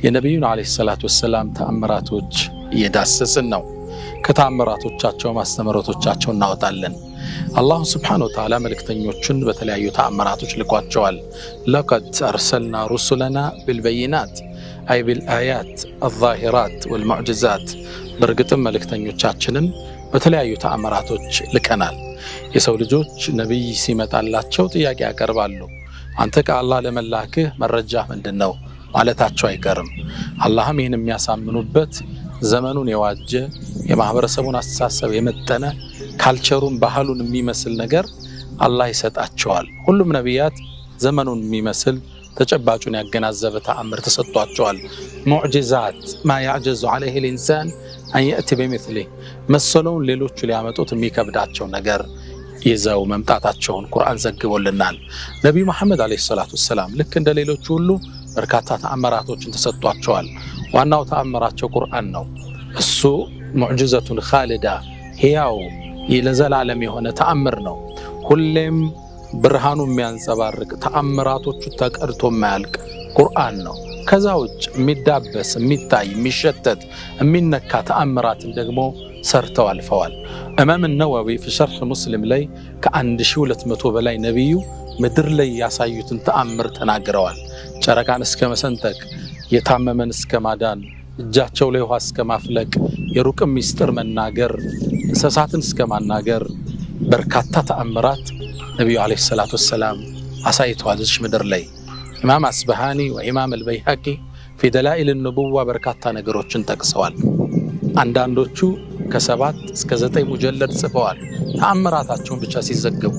የነቢዩን አለይሂ ሰላቱ ወሰላም ተአምራቶች እየዳሰስን ነው። ከተአምራቶቻቸው ማስተምሮቶቻቸው እናወጣለን። አላሁ ስብሓነሁ ወተዓላ መልእክተኞቹን በተለያዩ ተአምራቶች ልኳቸዋል። ለቀድ አርሰልና ሩሱለና ቢልበይናት አይ ቢልአያት አዛሂራት ወልሙዕጅዛት፣ በእርግጥም መልእክተኞቻችንን በተለያዩ ተአምራቶች ልከናል። የሰው ልጆች ነቢይ ሲመጣላቸው ጥያቄ ያቀርባሉ። አንተ ከአላህ ለመላክህ መረጃ ምንድን ነው ማለታቸው አይቀርም። አላህም ይህን የሚያሳምኑበት ዘመኑን የዋጀ የማህበረሰቡን አስተሳሰብ የመጠነ ካልቸሩን ባህሉን የሚመስል ነገር አላህ ይሰጣቸዋል። ሁሉም ነቢያት ዘመኑን የሚመስል ተጨባጩን ያገናዘበ ተአምር ተሰጥቷቸዋል። ሙዕጅዛት ማ ያዕጀዙ ዐለይሂ ልኢንሳን አን የእቲ ቢሚስሊህ፣ መሰለውን ሌሎቹ ሊያመጡት የሚከብዳቸው ነገር ይዘው መምጣታቸውን ቁርአን ዘግቦልናል። ነቢዩ መሐመድ አለይሂ ሰላቱ ወሰላም ልክ እንደ ሌሎቹ ሁሉ በርካታ ተአምራቶችን ተሰጥቷቸዋል። ዋናው ተአምራቸው ቁርአን ነው። እሱ ሙዕጅዘቱን ኻሊዳ ሕያው ለዘላለም የሆነ ተአምር ነው። ሁሌም ብርሃኑ የሚያንጸባርቅ ተአምራቶቹ ተቀድቶ የማያልቅ ቁርአን ነው። ከዛ ውጭ የሚዳበስ የሚታይ የሚሸተት የሚነካ ተአምራትን ደግሞ ሰርተው አልፈዋል። ኢማም ነወዊ في شرح ሙስሊም ላይ ከ1200 በላይ ነቢዩ ምድር ላይ ያሳዩትን ተአምር ተናግረዋል። ጨረቃን እስከ መሰንጠቅ፣ የታመመን እስከ ማዳን፣ እጃቸው ላይ ውሃ እስከ ማፍለቅ፣ የሩቅ ሚስጥር መናገር፣ እንስሳትን እስከ ማናገር በርካታ ተአምራት ነቢዩ አለይሂ ሰላቱ ወሰላም አሳይተዋል እዚህ ምድር ላይ። ኢማም አስበሃኒ ወኢማም አልበይሃቂ في دلائل النبوة በርካታ ነገሮችን ጠቅሰዋል። አንዳንዶቹ ከ7 እስከ 9 ሙጀለድ ጽፈዋል። ተአምራታቸውን ብቻ ሲዘገቡ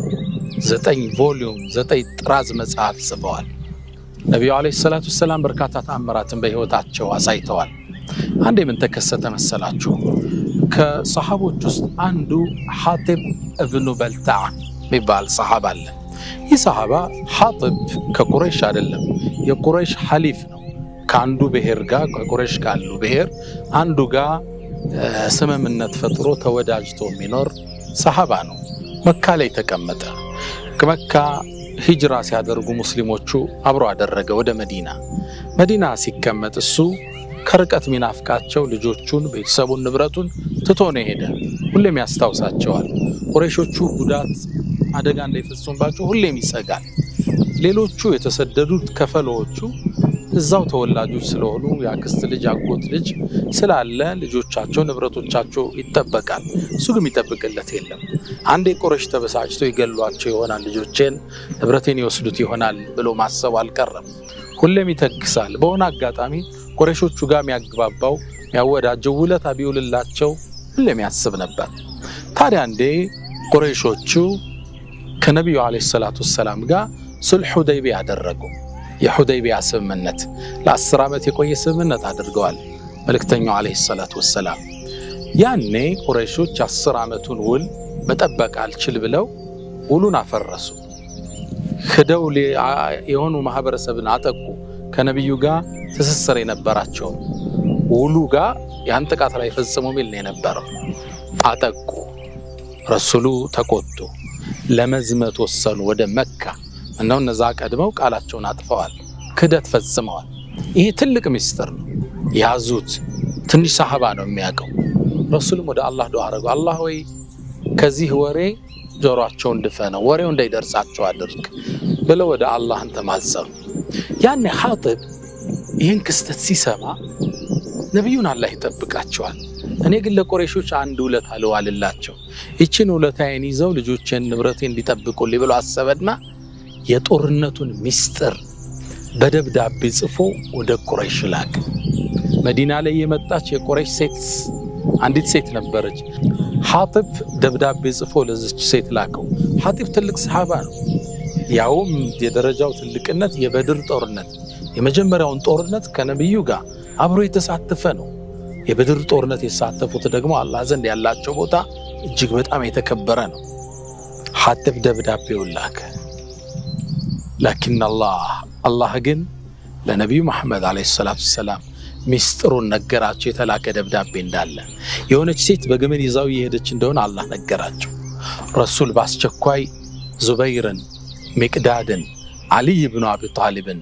9 ቮሊዩም 9 ጥራዝ መጽሐፍ ጽፈዋል። ነቢዩ አለይሂ ሰላቱ ወሰላም በርካታ ተአምራትን በህይወታቸው አሳይተዋል። አንዴ ምን ተከሰተ መሰላችሁ? ከሰሃቦች ውስጥ አንዱ ሐጢብ ኢብኑ በልታዕ የሚባል ሰሃባ አለ። ይህ ሰሃባ ሐጢብ ከቁረይሽ አይደለም፣ የቁረይሽ ሐሊፍ ነው። ከአንዱ ብሔር ጋር ከቁረይሽ ካሉ ብሔር አንዱ ጋር ስምምነት ፈጥሮ ተወዳጅቶ የሚኖር ሰሃባ ነው። መካ ላይ ተቀመጠ። ከመካ ሂጅራ ሲያደርጉ ሙስሊሞቹ አብሮ አደረገ ወደ መዲና ሲቀመጥ እሱ ከርቀት ሚናፍቃቸው ልጆቹን፣ ቤተሰቡን፣ ንብረቱን ትቶ ነው ሄደ። ሁሌም ያስታውሳቸዋል። ቁረይሾቹ ጉዳት አደጋ እንዳይፈጽሙባቸው ሁሌም ይሰጋል። ሌሎቹ የተሰደዱት ከፈሎቹ እዛው ተወላጆች ስለሆኑ የአክስት ልጅ አጎት ልጅ ስላለ ልጆቻቸው ንብረቶቻቸው ይጠበቃል። እሱ ግን ይጠብቅለት የለም። አንዴ ቁረይሽ ተበሳጭተው ይገሏቸው ይሆናል፣ ልጆቼን ንብረቴን ይወስዱት ይሆናል ብሎ ማሰብ አልቀረም። ሁሌም ይተክሳል። በሆነ አጋጣሚ ቁረይሾቹ ጋር የሚያግባባው የሚያወዳጀው ውለታ ቢውልላቸው ሁሌም ያስብ ነበር። ታዲያ አንዴ ቁረይሾቹ ከነቢዩ አለይሂ ሰላቱ ወሰላም ጋር ሱልህ ሁደይቢያ አደረጉ። የሁደይቢያ ስምምነት ለ10 ዓመት የቆየ ስምምነት አድርገዋል መልእክተኛው አለይሂ ሰላቱ ወሰላም። ያኔ ቁረይሾች 10 ዓመቱን ውል መጠበቅ አልችል ብለው ውሉን አፈረሱ። ሄደው የሆኑ ማህበረሰብን አጠቁ። ከነቢዩ ጋር ትስስር የነበራቸው ውሉ ጋር ያን ጥቃት ላይ ፈጽሞ ሚል ነው የነበረው። አጠቁ። ረሱሉ ተቆጡ። ለመዝመት ወሰኑ ወደ መካ። እናው እነዛ ቀድመው ቃላቸውን አጥፈዋል፣ ክደት ፈጽመዋል። ይሄ ትልቅ ሚስጥር ነው። ያዙት። ትንሽ ሰሃባ ነው የሚያውቀው። ረሱሉም ወደ አላህ ዱዓ አረጉ። አላህ ወይ ከዚህ ወሬ ጆሮአቸውን ድፈነው፣ ወሬው እንዳይደርሳቸው አድርግ ብለው ወደ አላህን ተማጸኑ። ያኔ ሐጢብ ይህን ክስተት ሲሰማ ነቢዩን አላህ ይጠብቃቸዋል፣ እኔ ግን ለቁረይሾች አንድ ውለታ ልዋልላቸው፣ ይችን ውለታዬን ይዘው ልጆቼን ንብረቴን እንዲጠብቁልኝ ብሎ አሰበና የጦርነቱን ሚስጥር በደብዳቤ ጽፎ ወደ ቁረይሽ ላከ። መዲና ላይ የመጣች የቁረይሽ ሴት አንዲት ሴት ነበረች። ሐጢብ ደብዳቤ ጽፎ ለዚች ሴት ላከው። ሐጢብ ትልቅ ሰሃባ ነው። ያውም የደረጃው ትልቅነት የበድር ጦርነት የመጀመሪያውን ጦርነት ከነብዩ ጋር አብሮ የተሳተፈ ነው። የበድር ጦርነት የተሳተፉት ደግሞ አላህ ዘንድ ያላቸው ቦታ እጅግ በጣም የተከበረ ነው። ሐጢብ ደብዳቤውን ላከ። ላኪን አላህ ግን ለነቢዩ መሐመድ አለይሂ ሰላቱ ወሰላም ሚስጥሩን ነገራቸው። የተላከ ደብዳቤ እንዳለ የሆነች ሴት በግመል ይዛው የሄደች እንደሆነ አላህ ነገራቸው። ረሱል በአስቸኳይ ዙበይርን፣ ሚቅዳድን፣ አሊ ኢብኑ አቢ ጣሊብን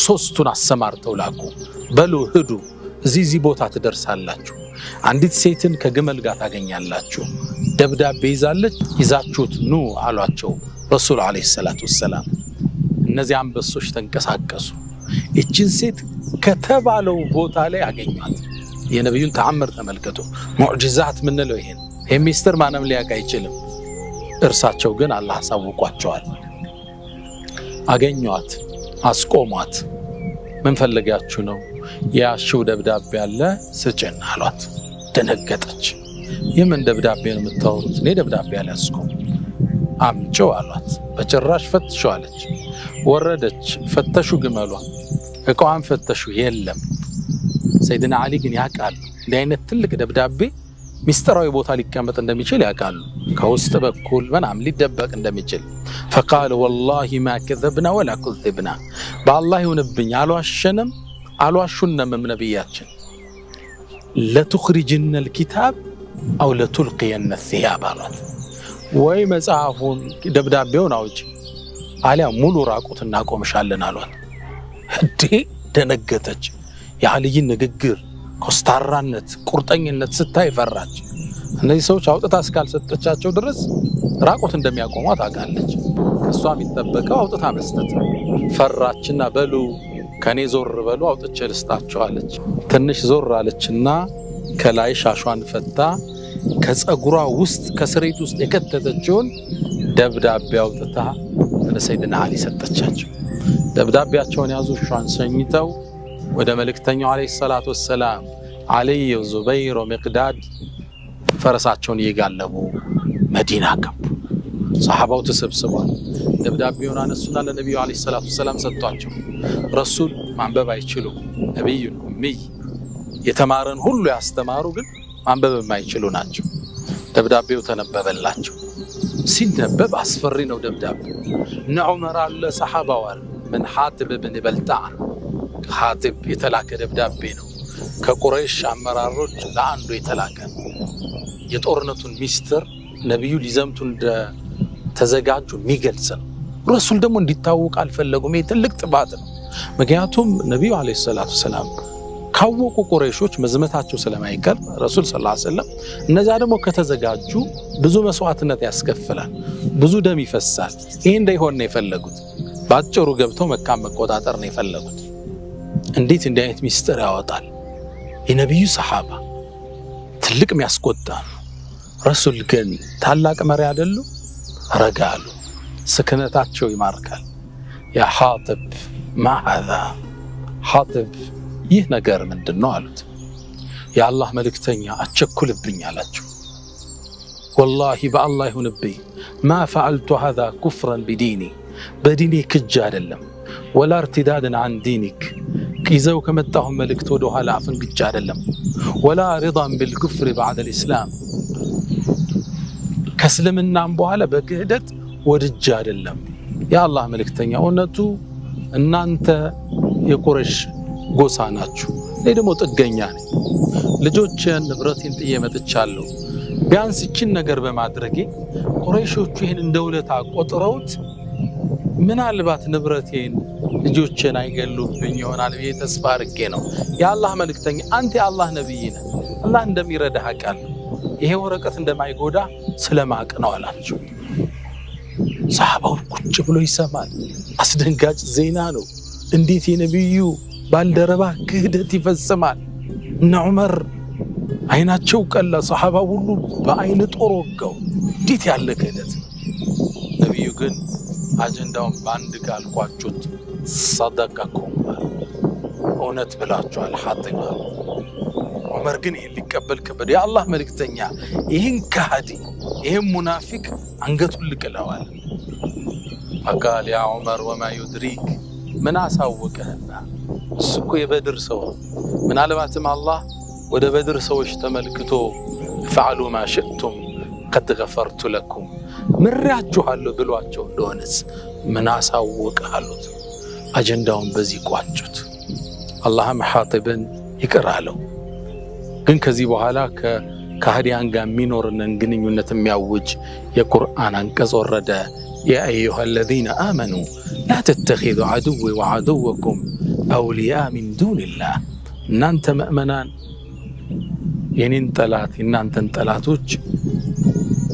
ሶስቱን አሰማርተው ላኩ። በሉ ሂዱ፣ እዚህ ቦታ ትደርሳላችሁ፣ አንዲት ሴትን ከግመል ጋር ታገኛላችሁ፣ ደብዳቤ ይዛለች፣ ይዛችሁት ኑ አሏቸው ረሱል አለይሂ ሰላቱ ወሰላም። እነዚህ አንበሶች ተንቀሳቀሱ። እቺን ሴት ከተባለው ቦታ ላይ አገኟት። የነብዩን ተአምር ተመልከቱ። ሙዕጂዛት ምንለው ይሄን ሚስጥር ማንም ሊያውቅ አይችልም። እርሳቸው ግን አላህ አሳውቋቸዋል። አገኟት፣ አስቆሟት። ምን ፈልጋችሁ ነው? ያሽው ደብዳቤ አለ ስጭን አሏት። ደነገጠች። የምን ደብዳቤ ነው የምታወሩት? እኔ ደብዳቤ አልያዝኩም። አምጪው አሏት። በጭራሽ ፈትሹ አለች። ወረደች፣ ፈተሹ ግመሏ፣ እቃዋን ፈተሹ፣ የለም። ሰይድና አሊ ግን ያውቃሉ እንዲህ አይነት ትልቅ ደብዳቤ ሚስጥራዊ ቦታ ሊቀመጥ እንደሚችል ያውቃሉ። ከውስጥ በኩል ምናምን ሊደበቅ እንደሚችል فقال والله ما كذبنا ولا كذبنا بالله ይሁንብኝ አልዋሸንም አልዋሹንም ነብያችን لتخرجن الكتاب او لتلقين الثياب አሏት። ወይ መጽሐፉን ደብዳቤውን አውጪ አሊያ ሙሉ ራቁት እናቆምሻለን አሏት። እንዴ ደነገጠች። የአልይን ንግግር፣ ኮስታራነት፣ ቁርጠኝነት ስታይ ፈራች። እነዚህ ሰዎች አውጥታ እስካልሰጠቻቸው ድረስ ራቁት እንደሚያቆሟት አውቃለች። ከሷ የሚጠበቀው አውጥታ መስጠት። ፈራችና በሉ ከኔ ዞር በሉ አውጥቼ ልስጣቸው አለች። ትንሽ ዞር አለችና ከላይ ሻሿን ፈታ ከፀጉሯ ውስጥ ከስሬት ውስጥ የከተተችውን ደብዳቤ አውጥታ ለሰይድና አሊ ሰጠቻቸው። ደብዳቤያቸውን ያዙ። ሻን ሰኝተው ወደ መልእክተኛው አለይሂ ሰላቱ ወሰላም አሊ ወዙበይር ወሚቅዳድ ፈረሳቸውን እየጋለቡ መዲና ገቡ። ሰሃባው ተሰብስበዋል። ደብዳቤውን አነሱና ለነብዩ አለይሂ ሰላቱ ወሰላም ሰጧቸው። ረሱል ማንበብ አይችሉ፣ ነብዩ ኡሚይ የተማረን ሁሉ ያስተማሩ ግን ማንበብ የማይችሉ ናቸው። ደብዳቤው ተነበበላቸው። ሲነበብ አስፈሪ ነው ደብዳቤው። እነ ዑመር አለ፣ ሰሃባው አለ። ምን ሐቲብ ብን በልጣዕ ሐቲብ የተላከ ደብዳቤ ነው። ከቁረይሽ አመራሮች ለአንዱ የተላከ የጦርነቱን ሚስጥር ነብዩ ሊዘምቱ እንደተዘጋጁ የሚገልጽ ነው። ረሱል ደግሞ እንዲታወቅ አልፈለጉም። ይህ ትልቅ ጥባት ነው። ምክንያቱም ነብዩ አለይሂ ሰላቱ ሰላም ካወቁ ቁረይሾች መዝመታቸው ስለማይቀር ረሱል ሰለላሁ ዐለይሂ ወሰለም እነዛ ደግሞ ከተዘጋጁ ብዙ መስዋዕትነት ያስከፍላል፣ ብዙ ደም ይፈሳል። ይሄ እንዳይሆን ነው የፈለጉት። ባጭሩ ገብተው መካም መቆጣጠር ነው የፈለጉት። እንዴት እንዲህ አይነት ሚስጥር ያወጣል? የነብዩ ሰሃባ ትልቅ የሚያስቆጣ ነው። ረሱል ግን ታላቅ መሪ አይደሉ? ረጋሉ። ስክነታቸው ይማርካል። ያ ሐቲብ ማ ሀዛ ሐቲብ ይህ ነገር ምንድነው አሉት። የአላህ መልእክተኛ አቸኩልብኝ አላቸው። ወላሂ በአላህ ይሁንብኝ ማ ፈዐልቱ ሀዛ ኩፍረን ቢዲኒ በዲኔ ክጅ አይደለም፣ ወላ እርትዳድን አን ዲኒክ ይዘው ከመጣሁ መልእክት ወደ ኋላ አፈንግጬ አይደለም፣ ወላ ሪዳን ቢልኩፍሪ በዕደ ልእስላም ከእስልምናም በኋላ በክህደት ወድጄ አይደለም። የአላህ መልእክተኛ እውነቱ እናንተ የቁረይሽ ጎሳ ናችሁ፣ እኔ ደግሞ ጥገኛ ነኝ። ልጆችን ንብረቴን ጥዬ መጥቻለሁ። ቢያንስ ይችን ነገር በማድረጌ ቁረይሾቹ ይህን እንደ ውለታ ቆጥረውት ምናልባት ንብረቴን ልጆችን አይገሉብኝ ይሆናል ብዬ ተስፋ አድርጌ ነው። የአላህ መልእክተኛ አንተ የአላህ ነብይ ነህ፣ አላህ እንደሚረዳህ አውቃለሁ። ይሄ ወረቀት እንደማይጎዳ ስለማቅ ነው አላቸው። ሰሃባው ቁጭ ብሎ ይሰማል። አስደንጋጭ ዜና ነው። እንዴት የነብዩ ባልደረባ ክህደት ይፈጽማል? እነ ዑመር አይናቸው ቀላ። ሰሃባ ሁሉ በአይን ጦር ወጋው። እንዴት ያለ ክህደት! ነብዩ ግን አጀንዳውን በአንድ ቃል ቋጩት። ሰደቀኩም፣ እውነት ብላችኋል ሐቲብ። ዑመር ግን ይህን ሊቀበል ከበደ። የአላህ መልእክተኛ ይህን ከሃዲ ይህን ሙናፊቅ አንገቱን ልቅለዋል። ፈቃል ያ ዑመር ወማ ዩድሪክ ምን አሳወቀህና? እሱ እኮ የበድር ሰው። ምናልባትም አላህ ወደ በድር ሰዎች ተመልክቶ ፈዕሉ ማ ሽእቱም ቀድ ገፈርቱ ለኩም ምሬያችኋለሁ ብሏቸው እንደሆነስ ምን አሳወቀህ አሉት። አጀንዳውን በዚህ ቋጩት። አላህም ሐቲብን ይቅር አለው። ግን ከዚህ በኋላ ከሃዲያን ጋር የሚኖርንን ግንኙነት የሚያውጅ የቁርአን አንቀጽ ወረደ። ያ አዩሃ አለዚነ አመኑ ላ ተተኺዙ ዐዱዊ ወዐዱወኩም አውሊያ ሚን ዱንላህ እናንተ ምእመናን የኔን ጠላት የናንተን ጠላቶች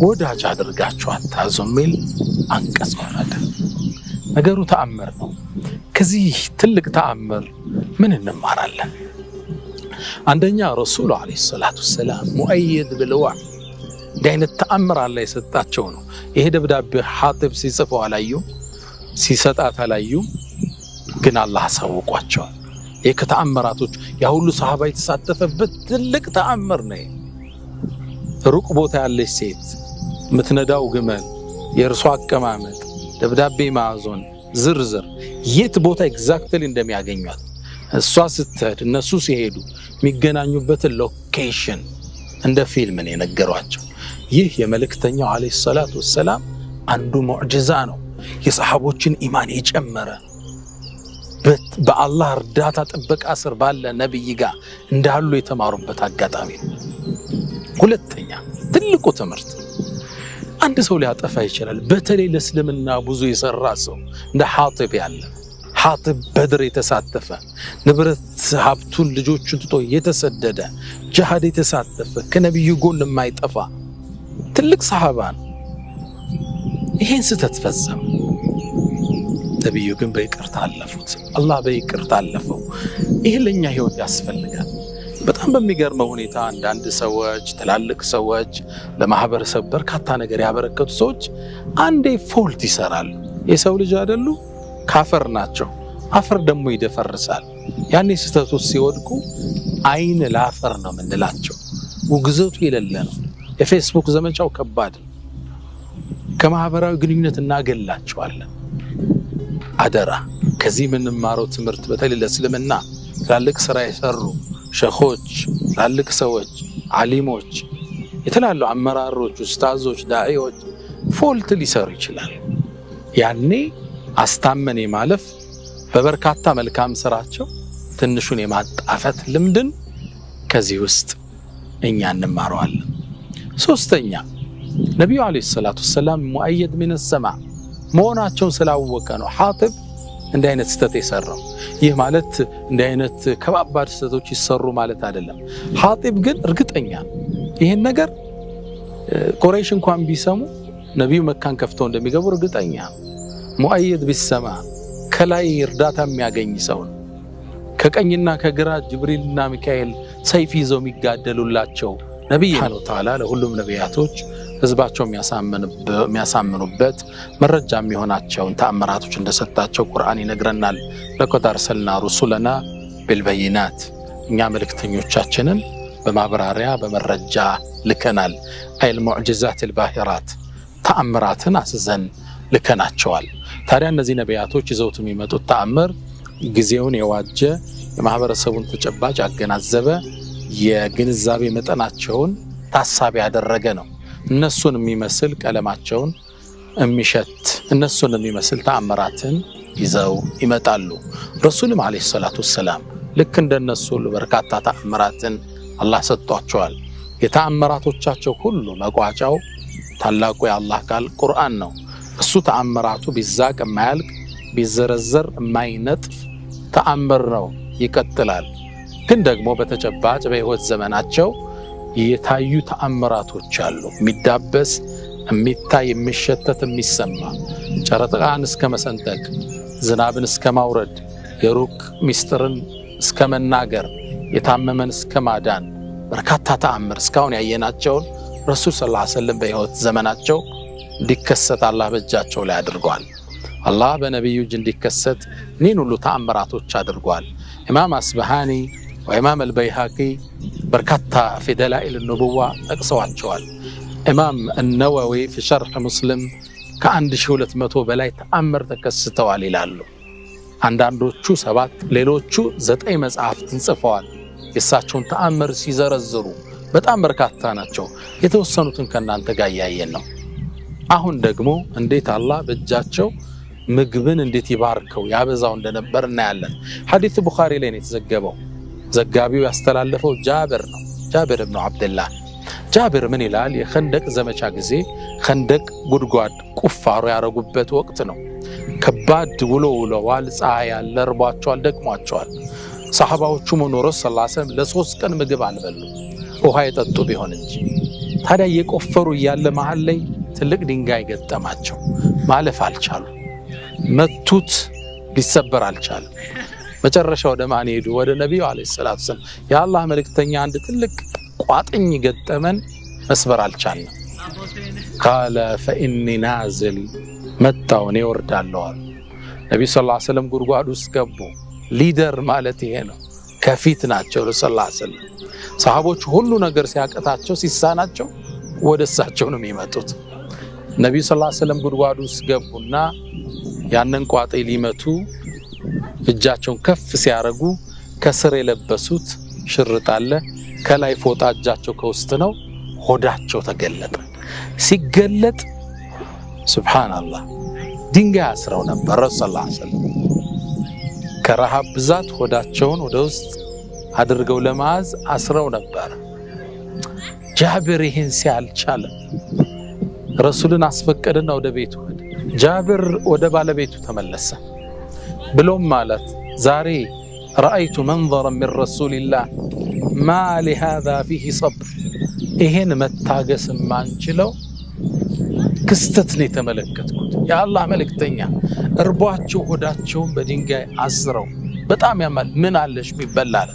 ወዳጅ አድርጋችሁ አታዙ የሚል አንቀጽ ወረደ። ነገሩ ተአምር ነው። ከዚህ ትልቅ ተአምር ምን እንማራለን? አንደኛ ረሱሉ ዓለይሂ ሰላቱ ወሰላም ሙአየድ ብልዋዕ እንዲህ አይነት ተአምር አላህ የሰጣቸው ነው። ይሄ ደብዳቤ ሐጢብ ሲጽፈው አላዩም፣ ሲሰጣት አላዩም፣ ግን አላህ አሳውቋቸዋል። ይህ ከተአምራቶች ያ ሁሉ ሰሃባ የተሳተፈበት ትልቅ ተአምር ነው። ሩቅ ቦታ ያለች ሴት ምትነዳው ግመል፣ የእርሷ አቀማመጥ፣ ደብዳቤ ማዕዞን ዝርዝር የት ቦታ ኤግዛክትሊ እንደሚያገኟት እሷ ስትሄድ እነሱ ሲሄዱ የሚገናኙበትን ሎኬሽን እንደ ፊልም ነው የነገሯቸው። ይህ የመልእክተኛው ዓለይሂ ሰላቱ ወሰላም አንዱ ሙዕጅዛ ነው። የሰሃቦችን ኢማን የጨመረ በአላህ እርዳታ ጥበቃ ስር ባለ ነብይ ጋር እንዳሉ የተማሩበት አጋጣሚ ነው። ሁለተኛ ትልቁ ትምህርት አንድ ሰው ሊያጠፋ ይችላል። በተለይ ለእስልምና ብዙ የሰራ ሰው እንደ ሐጢብ ያለ ሐጢብ በድር የተሳተፈ ንብረት ሀብቱን ልጆቹን ትቶ የተሰደደ ጂሃድ የተሳተፈ ከነብዩ ጎን የማይጠፋ ትልቅ ሰሃባ ነው። ይሄን ስህተት ፈጸመ። ነብዩ ግን በይቅርታ አለፉት። አላህ በይቅርታ አለፈው። ይሄ ለኛ ህይወት ያስፈልጋል። በጣም በሚገርመው ሁኔታ አንዳንድ ሰዎች ትላልቅ ሰዎች ለማህበረሰብ በርካታ ነገር ያበረከቱ ሰዎች አንዴ ፎልት ይሰራሉ። የሰው ልጅ አይደሉ? ካፈር ናቸው። አፈር ደግሞ ይደፈርሳል። ያኔ ስህተቱ ሲወድቁ አይን ላፈር ነው የምንላቸው። ውግዘቱ የሌለ ነው። የፌስቡክ ዘመቻው ከባድ ነው። ከማህበራዊ ግንኙነት እናገላቸዋለን። አደራ ከዚህ የምንማረው ትምህርት በተለይ ለእስልምና ትላልቅ ስራ የሰሩ ሸኾች፣ ትላልቅ ሰዎች፣ ዓሊሞች፣ የተለያዩ አመራሮች፣ ኡስታዞች፣ ዳዒዎች ፎልት ሊሰሩ ይችላል። ያኔ አስታመን የማለፍ በበርካታ መልካም ስራቸው ትንሹን የማጣፈት ልምድን ከዚህ ውስጥ እኛ እንማረዋለን። ሶስተኛ ነቢዩ ዓለይሂ ሰላቱ ወሰላም ሙአየድ ሚነ ሰማዕ መሆናቸውን ስላወቀ ነው ሐጢብ እንዲህ አይነት ስህተት የሰራው። ይህ ማለት እንዲህ አይነት ከባባድ ስህተቶች ይሰሩ ማለት አይደለም። ሐጢብ ግን እርግጠኛ ይህን ነገር ቁረይሽ እንኳን ቢሰሙ ነቢዩ መካን ከፍተው እንደሚገቡ እርግጠኛ። ሙአየድ ቢሰማ ከላይ እርዳታ የሚያገኝ ሰው ነው። ከቀኝና ከግራ ጅብሪልና ሚካኤል ሰይፍ ይዘው የሚጋደሉላቸው ነቢይ ነው። ተዓላ ለሁሉም ነቢያቶች ህዝባቸው የሚያሳምኑበት መረጃ የሚሆናቸውን ተአምራቶች እንደሰጣቸው ቁርአን ይነግረናል። ለቀድ አርሰልና ሩሱለና ቢልበይናት እኛ መልእክተኞቻችንን በማብራሪያ በመረጃ ልከናል። አይል ሙዕጅዛት አልባሂራት ተአምራትን አስዘን ልከናቸዋል። ታዲያ እነዚህ ነቢያቶች ይዘውት የሚመጡት ተአምር ጊዜውን የዋጀ የማህበረሰቡን ተጨባጭ ያገናዘበ የግንዛቤ መጠናቸውን ታሳቢ ያደረገ ነው። እነሱን የሚመስል ቀለማቸውን የሚሸት እነሱን የሚመስል ተአምራትን ይዘው ይመጣሉ። ረሱልም ዓለይሂ ሰላቱ ወሰላም ልክ እንደነሱ ሁሉ በርካታ ተአምራትን አላህ ሰጥቷቸዋል። የተአምራቶቻቸው ሁሉ መቋጫው ታላቁ የአላህ ቃል ቁርአን ነው። እሱ ተአምራቱ ቢዛቅ የማያልቅ ቢዘረዘር የማይነጥፍ ተአምር ነው፣ ይቀጥላል። ግን ደግሞ በተጨባጭ በህይወት ዘመናቸው የታዩ ተአምራቶች አሉ። የሚዳበስ የሚታይ የሚሸተት የሚሰማ ጨረቃን እስከ መሰንጠቅ ዝናብን እስከ ማውረድ የሩቅ ሚስጥርን እስከ መናገር የታመመን እስከ ማዳን በርካታ ተአምር እስካሁን ያየናቸውን ረሱል ሰለላሁ ዐለይሂ ወሰለም በህይወት ዘመናቸው እንዲከሰት አላህ በእጃቸው ላይ አድርጓል። አላህ በነቢዩ እጅ እንዲከሰት እኒህን ሁሉ ተአምራቶች አድርጓል። ኢማም አስበሃኒ ወኢማም አልበይሃቂ በርካታ ፊ ደላኢል ኑቡዋ ጠቅሰዋቸዋል። ኢማም እነወዊ ፊ ሸርሕ ሙስሊም ከ1200 በላይ ተአምር ተከስተዋል ይላሉ። አንዳንዶቹ 7 ሌሎቹ 9 መጽሐፍትን ጽፈዋል የእሳቸውን ተአምር ሲዘረዝሩ። በጣም በርካታ ናቸው። የተወሰኑትን ከእናንተ ጋር እያየን ነው። አሁን ደግሞ እንዴት አላህ በእጃቸው ምግብን እንዴት ይባርከው ያበዛው እንደነበር እናያለን። ሐዲስ ቡኻሪ ላይ ነው የተዘገበው። ዘጋቢው ያስተላለፈው ጃብር ነው፣ ጃብር ኢብኑ አብደላህ። ጃብር ምን ይላል? የኸንደቅ ዘመቻ ጊዜ ኸንደቅ ጉድጓድ ቁፋሮ ያረጉበት ወቅት ነው። ከባድ ውሎ ውለዋል። ፀሐይ ያለ እርቧቸዋል፣ ደክሟቸዋል። ሰሃባዎቹ መኖረስ ሰለላሁ ዐለይሂ ወሰለም ለሶስት ቀን ምግብ አልበሉ ውሃ የጠጡ ቢሆን እንጂ። ታዲያ እየቆፈሩ እያለ መሃል ላይ ትልቅ ድንጋይ ገጠማቸው። ማለፍ አልቻሉ። መቱት፣ ሊሰበር አልቻለም። መጨረሻ ወደ ማን ሄዱ? ወደ ነቢዩ አለይሂ ሰላቱ ወሰላም። የአላህ መልእክተኛ አንድ ትልቅ ቋጥኝ ገጠመን፣ መስበር አልቻልንም። ቃለ ፈኢኒ ናዝል፣ መጣሁ እኔ እወርዳለሁ አሉ። ነቢዩ ሰለላሁ ዐለይሂ ወሰለም ጉድጓድ ውስጥ ገቡ። ሊደር ማለት ይሄ ነው። ከፊት ናቸው ሰለላሁ ዐለይሂ ወሰለም። ሰሃቦች ሁሉ ነገር ሲያቀታቸው ሲሳናቸው ወደ እሳቸው ነው የሚመጡት። ነቢዩ ሰለላሁ ዐለይሂ ወሰለም ጉድጓድ ውስጥ ገቡና ያንን ቋጥኝ ሊመቱ እጃቸውን ከፍ ሲያረጉ ከስር የለበሱት ሽርጥ አለ፣ ከላይ ፎጣ እጃቸው ከውስጥ ነው። ሆዳቸው ተገለጠ። ሲገለጥ ሱብሃንአላህ ድንጋይ አስረው ነበር ሰለላሁ ዐለይሂ ወሰለም። ከረሃብ ብዛት ሆዳቸውን ወደ ውስጥ አድርገው ለማዝ አስረው ነበር። ጃብር ይሄን ሲያልቻለም ረሱልን አስፈቀደና ወደ ቤቱ ሄደ። ጃብር ወደ ባለቤቱ ተመለሰ። ብሎም ማለት ዛሬ ረአይቱ መንዘረ ሚን ረሱልላህ ማ ሊሃዛ ፊሂ ሰብር፣ ይሄን መታገስ ማንችለው ክስተት ነው የተመለከትኩት። የአላህ መልእክተኛ እርቧቸው ሆዳቸውን በድንጋይ አስረው በጣም ያማል። ምን አለሽ ቢበላል?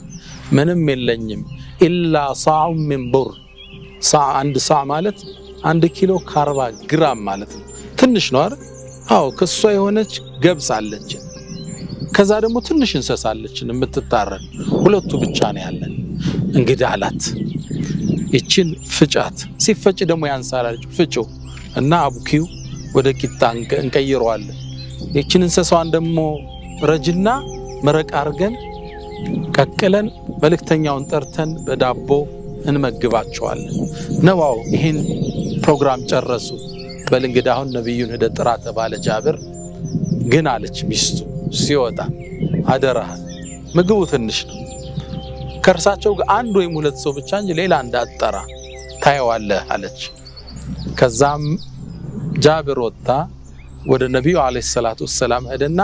ምንም የለኝም ኢላ ሳዑ ሚን ቡር። አንድ ሳዕ ማለት 1 ኪሎ ከ40 ግራም ማለት ነው። ትንሽ ነው አይደል? አዎ ከሷ የሆነች ገብስ አለች። ከዛ ደግሞ ትንሽ እንሰሳለችን የምትታረድ፣ ሁለቱ ብቻ ነው ያለን። እንግዲህ አላት ይችን ፍጫት። ሲፈጭ ደግሞ ያንሳላል። ፍጮ እና አቡኪው ወደ ቂጣ እንቀይረዋለን። ይችን እንሰሳዋን ደግሞ ረጅና መረቅ አርገን ቀቅለን መልእክተኛውን ጠርተን በዳቦ እንመግባቸዋለን። ነዋው ይሄን ፕሮግራም ጨረሱ። በል እንግዲህ አሁን ነብዩን ሄደ ጥራ ተባለ። ጃብር ግን አለች ሚስቱ ሲወጣ አደራህ ምግቡ ትንሽ ነው፣ ከርሳቸው ጋር 1 ወይም 2 ሰው ብቻ እንጂ ሌላ እንዳትጠራ ታየዋለህ አለች። ከዛም ጃብር ወጣ ወደ ነብዩ አለይሂ ሰላቱ ወሰላም ሄደና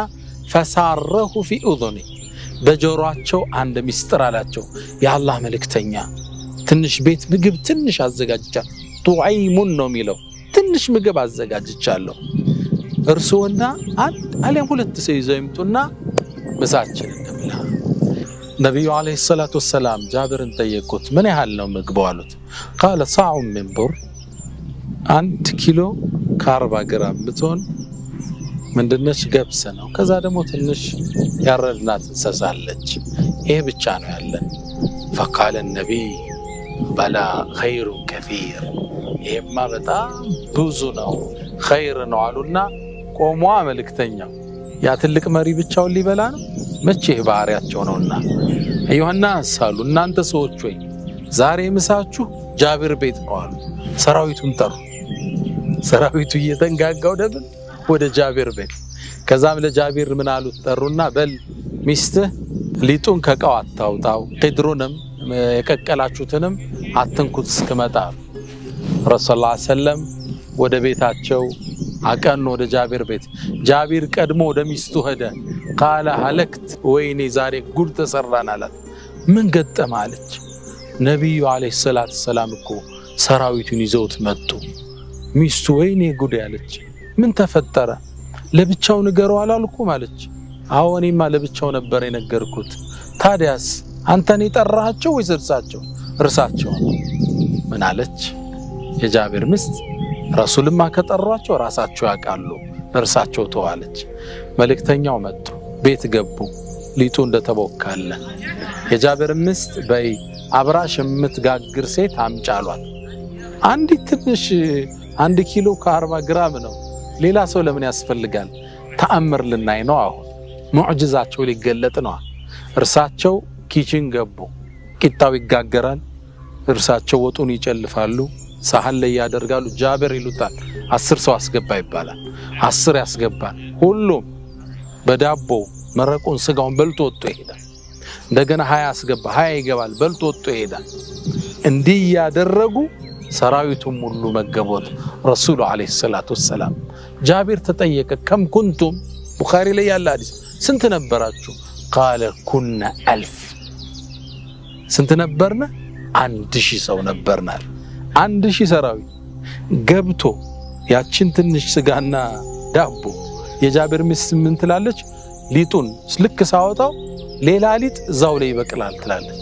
ፈሳረሁ ፊ ኡዙኒ፣ በጆሮአቸው አንድ ሚስጥር አላቸው። የአላህ መልእክተኛ ትንሽ ቤት ምግብ ትንሽ አዘጋጅቻለሁ። ጡዓይሙን ነው የሚለው፣ ትንሽ ምግብ አዘጋጅቻለሁ። እርሱና አንድ አሊያም 2 ሰው ይዘው ይምጡና ምሳችንን እንብላ። ነብዩ አለይሂ ሰላቱ ወሰላም ጃብርን ጠየቁት፣ ምን ያህል ነው ምግቡ አሉት። ቃለ ሳዑ ሚን ቡር፣ 1 ኪሎ ከ40 ግራም ብትሆን ምንድነች ገብስ ነው። ከዛ ደግሞ ትንሽ ያረድናት እንሰሳለች። ይሄ ብቻ ነው ያለን። ፈቃለ ነቢይ በላ ኸይሩ ከፊር፣ ይሄማ በጣም ብዙ ነው ኸይር ነው አሉና ቆሟ። መልእክተኛው ያ ትልቅ መሪ ብቻውን ሊበላ ነው? መቼ ባህሪያቸው ነውና አዩሃና ሳሉ እናንተ ሰዎች ወይ ዛሬ ምሳችሁ ጃብር ቤት ነው አሉ። ሰራዊቱን ጠሩ። ሰራዊቱ እየተንጋጋው ደብል ወደ ጃብር ቤት። ከዛም ለጃብር ምን አሉት? ጠሩና በል ሚስትህ ሊጡን ከቃው አታውጣው፣ ቅድሩንም የቀቀላችሁትንም አትንኩት እስከመጣ። ረሱላህ ሰለላሁ ዐለይሂ ወሰለም ወደ ቤታቸው አቀኑ፣ ወደ ጃብር ቤት። ጃብር ቀድሞ ወደ ሚስቱ ሄደ። ቃለ ሀለክት፣ ወይኔ ዛሬ ጉድ ተሰራን አላት። ምን ገጠመ አለች። ነብዩ አለይሂ ሰላቱ ሰላም እኮ ሰራዊቱን ይዘውት መጡ። ሚስቱ ወይኔ ጉድ ያለች። ምን ተፈጠረ? ለብቻው ንገረው አላልኩም አለች። አዎ እኔማ ለብቻው ነበር የነገርኩት። ታዲያስ አንተን የጠራሃቸው ወይስ እርሳቸው? እርሳቸው። ምን አለች የጃብር ሚስት? ረሱልማ ከጠሯቸው ራሳቸው ያውቃሉ፣ እርሳቸው ተዋለች። መልእክተኛው መጡ፣ ቤት ገቡ። ሊጡ እንደተቦካለ የጃብር ሚስት በይ አብራሽ የምትጋግር ሴት አምጫሏት። አንዲት ትንሽ 1 ኪሎ ከ40 ግራም ነው። ሌላ ሰው ለምን ያስፈልጋል? ተአምር ልናይ ነው። አሁን ሙዕጅዛቸው ሊገለጥ ነው። እርሳቸው ኪችን ገቡ። ቂጣው ይጋገራል። እርሳቸው ወጡን ይጨልፋሉ፣ ሳህን ላይ ያደርጋሉ። ጃብር ይሉታል 10 ሰው አስገባ ይባላል። 10 ያስገባል። ሁሉም በዳቦ መረቁን ስጋውን በልቶ ወጥቶ ይሄዳል። እንደገና 20 አስገባ፣ 20 ይገባል፣ በልቶ ወጥቶ ይሄዳል። እንዲህ ያደረጉ ሰራዊቱም ሁሉ መገቦት። ረሱሉ አለይሂ ሰላቱ ወሰላም ጃብር ተጠየቀ፣ ከም ኩንቱም ቡኻሪ ላይ ያለ ሐዲስ ስንት ነበራችሁ قال كنا 1000 ስንት ነበርና 1000 ሰው ነበርና 1000 ሰራዊት ገብቶ ያችን ትንሽ ስጋና ዳቦ የጃብር ሚስት ምን ትላለች ሊጡን ልክ ሳወጣው ሌላ ሊጥ እዛው ላይ ይበቅላል ትላለች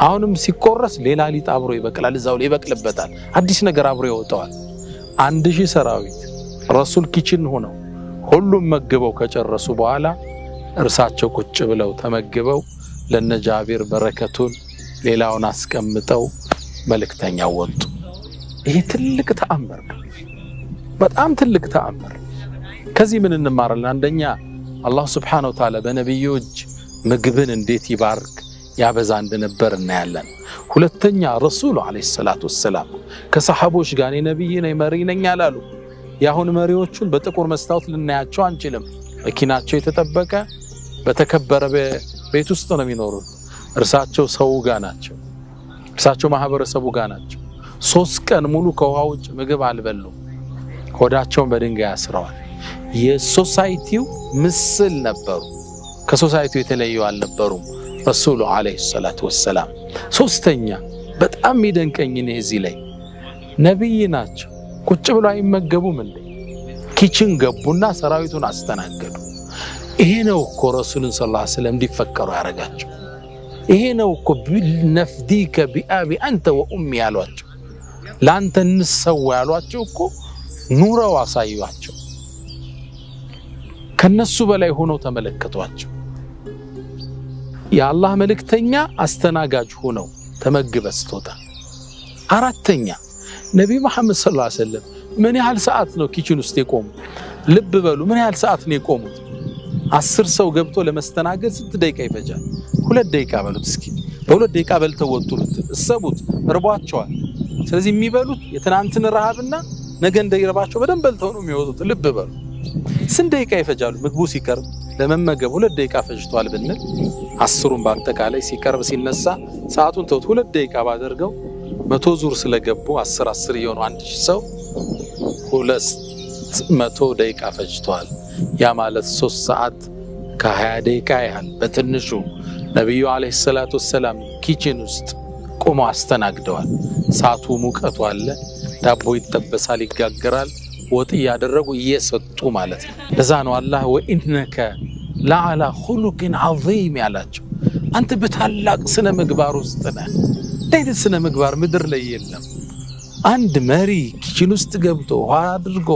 አሁንም ሲቆረስ ሌላ ሊጥ አብሮ ይበቅላል እዛው ላይ ይበቅልበታል አዲስ ነገር አብሮ ይወጣዋል 1000 ሰራዊት ረሱል ኪችን ሆነው ሁሉም መግበው ከጨረሱ በኋላ እርሳቸው ቁጭ ብለው ተመግበው ለነጃቢር በረከቱን ሌላውን አስቀምጠው መልእክተኛው ወጡ ይሄ ትልቅ ተአምር በጣም ትልቅ ተአምር ከዚህ ምን እንማራለን አንደኛ አላህ Subhanahu Wa Ta'ala በነብዩ እጅ ምግብን እንዴት ይባርክ ያበዛ እንደነበር እናያለን ሁለተኛ ረሱል አለይሂ ሰላቱ ወሰለም ከሰሃቦች ጋር ነብይ ነኝ መሪ ነኝ ያላሉ ያሁን መሪዎቹን በጥቁር መስታወት ልናያቸው አንችልም መኪናቸው የተጠበቀ በተከበረ ቤት ውስጥ ነው የሚኖሩት እርሳቸው ሰው ጋር ናቸው እርሳቸው ማህበረሰቡ ጋር ናቸው 3 ቀን ሙሉ ከውሃው ውጭ ምግብ አልበሉ ሆዳቸውን በድንጋይ አስረዋል የሶሳይቲው ምስል ነበሩ ከሶሳይቲው የተለዩ አልነበሩም ረሱሉ አለይሂ ሰላቱ ወሰለም ሶስተኛ በጣም የሚደንቀኝ ነው እዚህ ላይ ነብይ ናቸው ቁጭ ብለው አይመገቡም እንዴ ኪችን ገቡና ሰራዊቱን አስተናገዱ ይሄ ነው እኮ ረሱልን ሰለላሁ ዐለይሂ ወሰለም እንዲፈቀሩ ያረጋቸው ይሄ ነው እኮ ቢነፍዲከ ቢአቢ አንተ ወኡሚ ያሏቸው ላንተ እንሰው ያሏቸው እኮ ኑረው አሳዩአቸው ከነሱ በላይ ሆነው ተመለከቷቸው የአላህ መልእክተኛ አስተናጋጅ ሆነው ተመግበስቶታ አራተኛ ነብዩ መሐመድ ሰለላሁ ዐለይሂ ወሰለም ምን ያህል ሰዓት ነው ኪችን ውስጥ የቆሙ ልብ በሉ ምን ያህል ሰዓት ነው የቆሙት 10 ሰው ገብቶ ለመስተናገድ ስንት ደቂቃ ይፈጃል 2 ደቂቃ በሉት እስኪ በ2 ደቂቃ በልተው ወጡት እሰቡት እርቧቸዋል ስለዚህ የሚበሉት የትናንትን ረሃብና ነገ እንደይረባቸው በደንብ በልተው ነው የሚወጡት ልብ በሉ ስንት ደቂቃ ይፈጃሉ ምግቡ ሲቀርብ ለመመገብ 2 ደቂቃ ፈጅቷል ብንል 10ሩን በአጠቃላይ ሲቀርብ ሲነሳ ሰዓቱን ተውት 2 ደቂቃ ባደርገው 100 ዙር ስለገቡ 10 ይሆኑ 1000 ሰው 200 ደቂቃ ፈጅቷል ያ ማለት 3 ሰዓት ከ20 ደቂቃ ያህል በትንሹ ነብዩ አለይሂ ሰላቱ ወሰለም ኪችን ውስጥ ቆመው አስተናግደዋል ሰዓቱ ሙቀቱ አለ ዳቦ ይጠበሳል ይጋገራል ወጥ ያደረጉ እየሰጡ ማለት ነው ለዛ ነው አላህ ወኢንነከ ለዓላ ኹሉቅን ዐዚም ያላቸው አንተ በታላቅ ስነ ምግባር ውስጥ ነህ እንዴት ስነ ምግባር ምድር ላይ የለም አንድ መሪ ኪችን ውስጥ ገብቶ ውሃ አድርጎ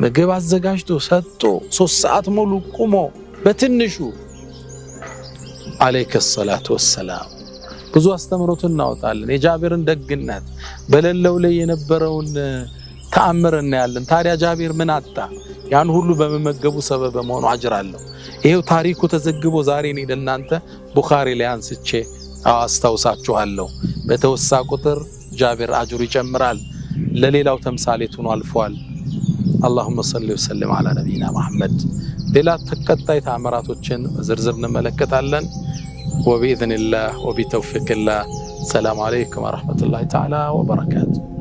ምግብ አዘጋጅቶ ሰጥቶ 3 ሰዓት ሙሉ ቆሞ በትንሹ አለይከ ሰላቱ ወሰላም ብዙ አስተምሮት እናወጣለን የጃቢርን ደግነት በለለው ላይ የነበረውን ተአምር እናያለን ታዲያ ጃቢር ምን አጣ ያን ሁሉ በመመገቡ ሰበብ በመሆኑ አጅር አለው ይሄው ታሪኩ ተዘግቦ ዛሬ ነው ለእናንተ ቡኻሪ ላይ አንስቼ አስተውሳችኋለሁ በተወሳ ቁጥር ጃቢር አጅሩ ይጨምራል ለሌላው ተምሳሌት ሆኖ አልፏል اللهم صل وسلم على نبينا محمد ሌላ ተከታይ ተአምራቶችን ዝርዝር እንመለከታለን وبإذن الله وبتوفيق الله السلام عليكم ورحمة الله تعالى وبركاته